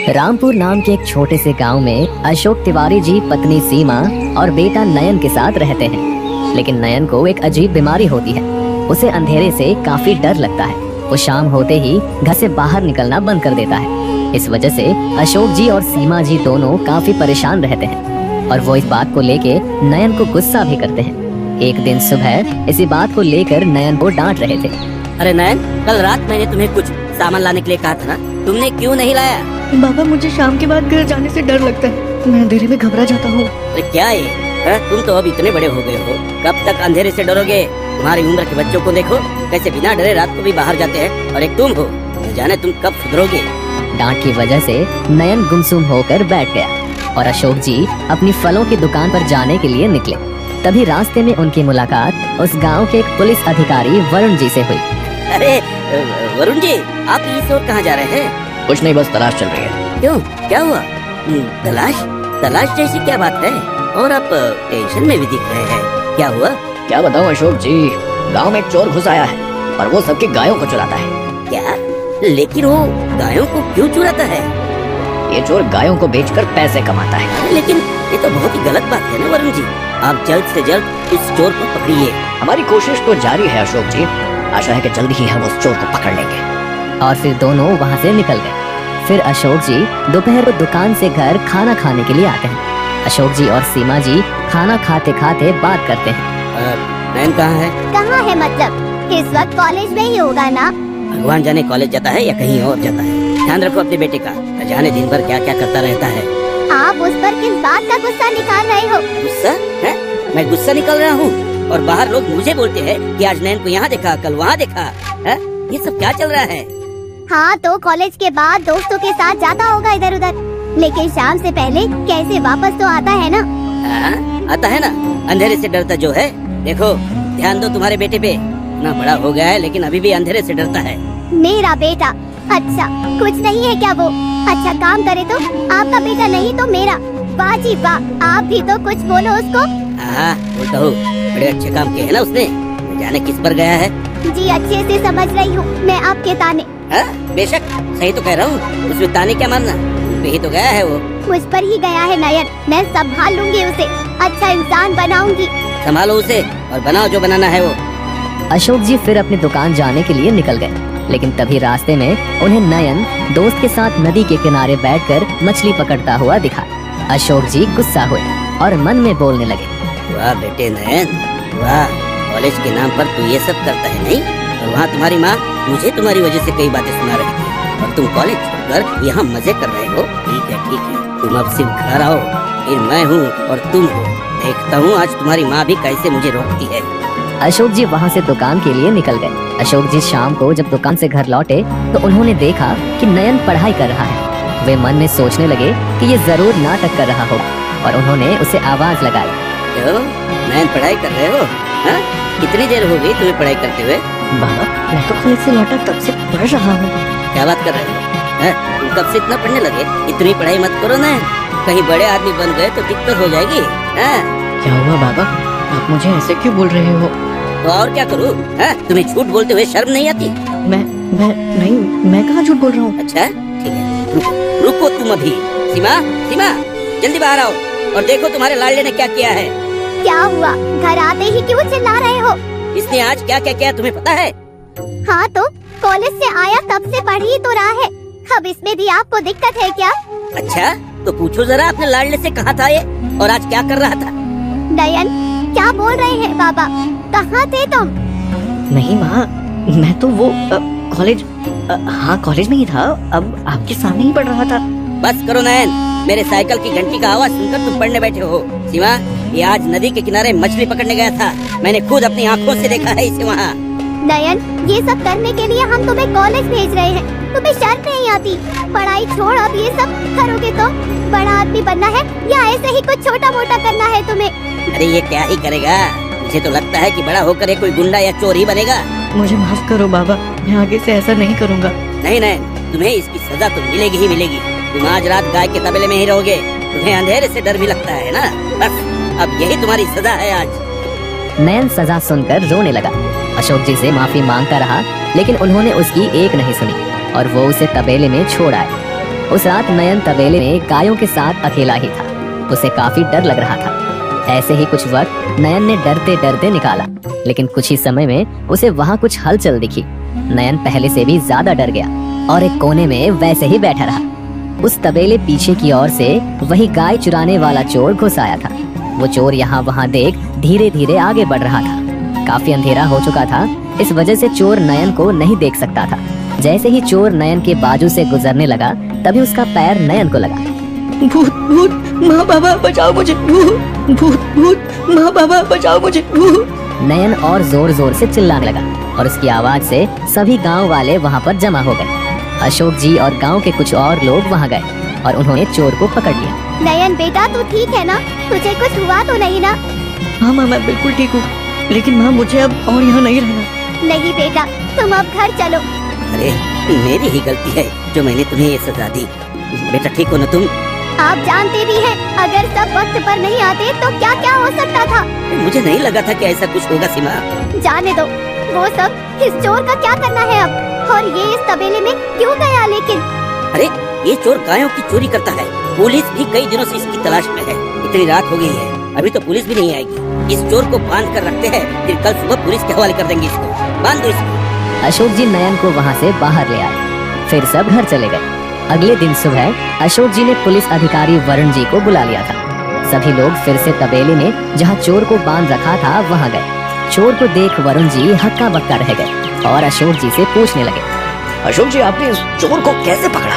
रामपुर नाम के एक छोटे से गांव में अशोक तिवारी जी पत्नी सीमा और बेटा नयन के साथ रहते हैं। लेकिन नयन को एक अजीब बीमारी होती है। उसे अंधेरे से काफी डर लगता है। वो शाम होते ही घर से बाहर निकलना बंद कर देता है। इस वजह से अशोक जी और सीमा जी दोनों काफी परेशान रहते हैं और वो इस बात को लेके नयन को गुस्सा भी करते हैं। एक दिन सुबह इसी बात को लेकर नयन को डांट रहे थे। अरे नयन, कल रात मैंने तुम्हें कुछ सामान लाने के लिए कहा था ना, तुमने क्यों नहीं लाया? बाबा, मुझे शाम के बाद घर जाने से डर लगता है। मैं अंधेरे में घबरा जाता हूँ। अरे क्या ये, तुम तो अब इतने बड़े हो गए हो, कब तक अंधेरे से डरोगे? तुम्हारी उम्र के बच्चों को देखो, कैसे बिना डरे रात को भी बाहर जाते हैं, और एक तुम हो, न जाने तुम कब सुधरोगे। डांट की वजह से नयन गुमसुम होकर बैठ गया और अशोक जी अपनी फलों की दुकान पर जाने के लिए निकले। तभी रास्ते में उनकी मुलाकात उस गांव के एक पुलिस अधिकारी वरुण जी से हुई। अरे वरुण जी, आप इस ओर कहाँ जा रहे हैं? कुछ नहीं, बस तलाश चल रही है। क्यों, क्या हुआ? तलाश जैसी क्या बात है? और आप टेंशन में भी दिख रहे हैं, क्या हुआ? क्या बताऊं अशोक जी, गांव में एक चोर घुस आया है और वो सबकी गायों को चुराता है। क्या? लेकिन वो गायों को क्यों चुराता है? ये चोर गायों को बेचकर पैसे कमाता है। लेकिन ये तो बहुत ही गलत बात है ना वरुण जी, आप जल्द से जल्द इस चोर को पकड़िए। हमारी कोशिश तो जारी है अशोक जी, आशा है कि जल्दी ही हम उस चोर को पकड़ लेंगे। और फिर दोनों वहाँ से निकल गए। फिर अशोक जी दोपहर को दुकान से घर खाना खाने के लिए आते हैं। अशोक जी और सीमा जी खाना खाते खाते बात करते हैं। नयन कहाँ है? कहाँ है मतलब? इस वक्त कॉलेज में ही होगा ना? भगवान जाने कॉलेज जाता है या कहीं और जाता है। ध्यान रखो अपने बेटे का, न जाने दिन भर क्या क्या करता रहता है। आप उस पर किस बात का गुस्सा निकाल रहे हो? गुस्सा है? मैं गुस्सा निकाल रहा हूँ और बाहर लोग मुझे बोलते हैं कि आज नयन को यहाँ देखा, कल वहाँ देखा है? ये सब क्या चल रहा है? हाँ तो कॉलेज के बाद दोस्तों के साथ जाता होगा इधर उधर, लेकिन शाम से पहले कैसे वापस तो आता है ना? आता है ना, अंधेरे से डरता जो है। देखो ध्यान दो तुम्हारे बेटे पे, इतना बड़ा हो गया है लेकिन अभी भी अंधेरे से डरता है। मेरा बेटा? अच्छा, कुछ नहीं है क्या वो? अच्छा काम करे तो आपका बेटा, नहीं तो मेरा। वाह जी वाह, आप भी तो कुछ बोलो उसको। हाँ बोलता हूँ, बड़े अच्छे काम किए है ना उसने, न जाने किस पर गया है। जी अच्छे से समझ रही हूँ मैं आपके ताने। बेशक सही तो कह रहा हूँ, उसमें ताने क्या मानना, तुम पे ही तो गया है वो। मुझ पर ही गया है नयन, मैं संभाल लूंगी उसे, अच्छा इंसान बनाऊंगी। संभालो उसे और बनाओ जो बनाना है वो। अशोक जी फिर अपनी दुकान जाने के लिए निकल गए। लेकिन तभी रास्ते में उन्हें नयन दोस्त के साथ नदी के किनारे बैठकर मछली पकड़ता हुआ दिखा। अशोक जी गुस्सा हुए और मन में बोलने लगे, वाह बेटे नयन, वाह, कॉलेज के नाम पर तू ये सब करता है नहीं? और वहाँ तुम्हारी माँ मुझे तुम्हारी वजह से कई बातें सुना रही थी और तुम कॉलेज छोड़कर यहाँ मजे कर रहे हो। ठीक है, तुम अब सिर्फ घर आओ, फिर मैं हूँ और तुम हो। देखता हूँ आज तुम्हारी माँ भी कैसे मुझे रोकती है। अशोक जी वहाँ से दुकान के लिए निकल गए। अशोक जी शाम को जब दुकान से घर लौटे तो उन्होंने देखा कि नयन पढ़ाई कर रहा है। वे मन में सोचने लगे कि ये जरूर नाटक कर रहा होगा और उन्होंने उसे आवाज लगाई, क्यों नयन पढ़ाई कर रहे हो? हाँ? कितनी देर हो गई तुम्हें पढ़ाई करते हुए? बाबा, मैं तो कॉलेज से लौटा तब से पढ़ रहा हूँ। क्या बात कर रहे हो? तुम कब से इतना पढ़ने लगे? इतनी पढ़ाई मत करो ना, कहीं बड़े आदमी बन गए तो दिक्कत हो जाएगी। क्या हुआ बाबा, आप मुझे ऐसे क्यों बोल रहे हो? तो और क्या करूँ? तुम्हें झूठ बोलते हुए शर्म नहीं आती? मैं कहाँ झूठ बोल रहा हूँ? अच्छा ठीक है, रुको तुम अभी। सीमा, जल्दी बाहर आओ और देखो तुम्हारे लाडले ने क्या किया है। क्या हुआ? घर आते ही क्यों चिल्ला रहे हो? इसने आज क्या क्या किया तुम्हें पता है? हाँ तो कॉलेज से आया तब से पढ़ ही तो रहा है, अब इसमें भी आपको दिक्कत है क्या? अच्छा तो पूछो जरा अपने लाडले से कहाँ था ये और आज क्या कर रहा था? नयन, क्या बोल रहे हैं बाबा? कहाँ थे तुम? नहीं माँ, मैं तो वो कॉलेज, हाँ कॉलेज में ही था, अब आपके सामने ही पढ़ रहा था। बस करो नयन, मेरे साइकिल की घंटी का आवाज सुनकर तुम पढ़ने बैठे हो। सीमा, ये आज नदी के किनारे मछली पकड़ने गया था, मैंने खुद अपनी आँखों से देखा है इसे वहाँ। नयन, ये सब करने के लिए हम तुम्हें कॉलेज भेज रहे हैं, तुम्हें शर्म नहीं आती? पढ़ाई छोड़ अब ये सब करोगे तो? बड़ा आदमी बनना है या ऐसे ही कुछ छोटा मोटा करना है तुम्हें? अरे ये क्या ही करेगा, मुझे तो लगता है कि बड़ा होकर ये कोई गुंडा या चोर ही बनेगा। मुझे माफ करो बाबा, मैं आगे से ऐसा नहीं करूँगा। नहीं नयन, तुम्हें इसकी सजा तो मिलेगी ही मिलेगी। तुम आज रात गाय के तबेले में ही रहोगे, तुम्हें अंधेरे से डर भी लगता है ना, बस अब यही तुम्हारी सजा है आज। नयन सजा सुनकर रोने लगा। अशोक जी से माफी मांगता रहा लेकिन उन्होंने उसकी एक नहीं सुनी और वो उसे तबेले में छोड़ आए। उस रात नयन तबेले में गायों के साथ अकेला ही था। उसे काफी डर लग रहा था। ऐसे ही कुछ वक्त नयन ने डरते डरते निकाला, लेकिन कुछ ही समय में उसे वहाँ कुछ हलचल दिखी। नयन पहले से भी ज्यादा डर गया और एक कोने में वैसे ही बैठा रहा। उस तबेले पीछे की ओर से वही गाय चुराने वाला चोर घुस आया था। वो चोर यहाँ वहाँ देख धीरे धीरे आगे बढ़ रहा था। काफी अंधेरा हो चुका था, इस वजह से चोर नयन को नहीं देख सकता था। जैसे ही चोर नयन के बाजू से गुजरने लगा, तभी उसका पैर नयन को लगा। भूत भूत माँ बाबा बचाओ मुझे, भूत भूत भूत माँ बाबा बचाओ मुझे, भूत। नयन और जोर जोर से चिल्लाने लगा और उसकी आवाज से सभी गांव वाले वहां पर जमा हो गए। अशोक जी और गांव के कुछ और लोग वहां गए और उन्होंने चोर को पकड़ लिया। नयन बेटा तू ठीक है ना? तुझे कुछ हुआ तो नहीं ना? हाँ माँ मैं बिल्कुल ठीक हूँ, लेकिन माँ मुझे अब और यहाँ नहीं रहना। नहीं बेटा, तुम अब घर चलो। अरे मेरी ही गलती है जो मैंने तुम्हें ये सजा दी। बेटा ठीक हो ना तुम? आप जानते भी हैं, अगर सब वक्त पर नहीं आते तो क्या क्या हो सकता था। मुझे नहीं लगा था कि ऐसा कुछ होगा सीमा। जाने दो, वो सब इस चोर का क्या करना है अब, और ये इस तबेले में क्यों गया? लेकिन अरे ये चोर गायों की चोरी करता है। पुलिस भी कई दिनों से इसकी तलाश में है। इतनी रात हो गई है, अभी तो पुलिस भी नहीं आएगी। इस चोर को बांध कर रखते हैं, फिर कल सुबह पुलिस के हवाले कर देंगे इसको। बांध दो इसको। अशोक जी नयन को वहां से बाहर ले आए। फिर सब घर चले गए। अगले दिन सुबह अशोक जी ने पुलिस अधिकारी वरुण जी को बुला लिया था। सभी लोग फिर से तबेले में जहां चोर को बांध रखा था वहां गए। चोर को देख वरुण जी हक्का बक्का रह गए और अशोक जी से पूछने लगे, अशोक जी आपने इस चोर को कैसे पकड़ा?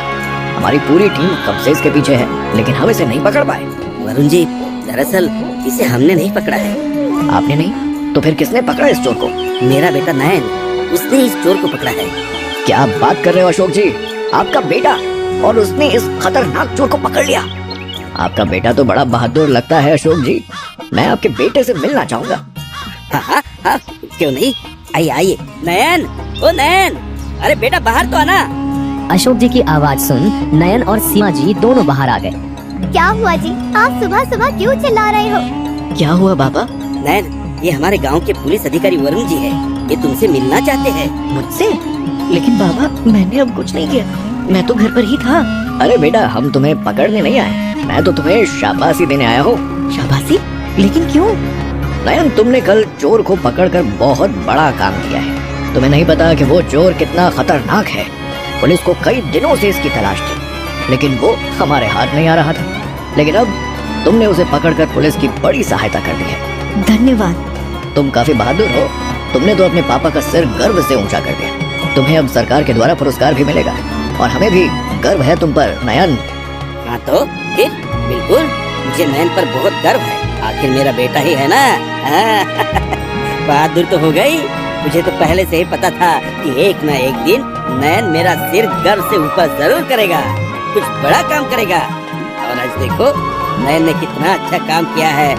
हमारी पूरी टीम कब से इसके पीछे है, लेकिन हम इसे नहीं पकड़ पाए। वरुण जी दरअसल इसे हमने नहीं पकड़ा है। आपने नहीं तो फिर किसने पकड़ा इस चोर को? मेरा बेटा नयन, उसने इस चोर को पकड़ा है। क्या आप बात कर रहे हो अशोक जी? आपका बेटा, और उसने इस खतरनाक चोर को पकड़ लिया? आपका बेटा तो बड़ा बहादुर लगता है अशोक जी। मैं आपके बेटे से मिलना चाहूँगा। हाँ हाँ हाँ, क्यों नहीं, आइए आइए। नयन, ओ नयन, अरे बेटा बाहर तो आना। अशोक जी की आवाज सुन नयन और सीमा जी दोनों बाहर आ गए। क्या हुआ जी? आप सुबह सुबह क्यों चिल्ला रहे हो? क्या हुआ बाबा? नयन, ये हमारे गांव के पुलिस अधिकारी वरुण जी है। ये तुमसे मिलना चाहते हैं। मुझसे? लेकिन बाबा मैंने अब कुछ नहीं किया, मैं तो घर पर ही था। अरे बेटा हम तुम्हें पकड़ने नहीं आए, मैं तो तुम्हें शाबाशी देने आया हूँ। शाबाशी? लेकिन क्यों? नयन तुमने कल चोर को पकड़कर बहुत बड़ा काम किया है। तुम्हें नहीं पता कि वो चोर कितना खतरनाक है। पुलिस को कई दिनों से इसकी तलाश थी, लेकिन वो हमारे हाथ नहीं आ रहा था। लेकिन अब तुमने उसे पकड़कर पुलिस की बड़ी सहायता कर दी है। धन्यवाद। तुम काफी बहादुर हो। तुमने तो अपने पापा का सिर गर्व से ऊंचा कर दिया। तुम्हें अब सरकार के द्वारा पुरस्कार भी मिलेगा और हमें भी गर्व है तुम पर नयन। हाँ तो फिर बिल्कुल, मुझे नयन पर बहुत गर्व है। आखिर मेरा बेटा ही है ना। बहादुर तो हो गई। मुझे तो पहले से ही पता था कि एक न एक दिन नयन मेरा सिर गर्व से ऊपर जरूर करेगा, कुछ बड़ा काम करेगा। और आज देखो नयन ने कितना अच्छा काम किया है।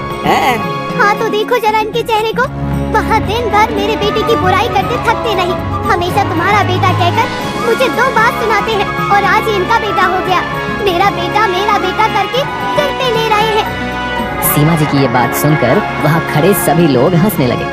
हाँ तो देखो जरा इनके चेहरे को। वह दिन भर मेरे बेटे की बुराई करते थकते नहीं। हमेशा तुम्हारा बेटा कहकर मुझे 2 बात सुनाते हैं, और आज ही इनका बेटा हो गया। मेरा बेटा करके सिर पे ले रहे हैं। सीमा जी की ये बात सुनकर वहाँ खड़े सभी लोग हंसने लगे।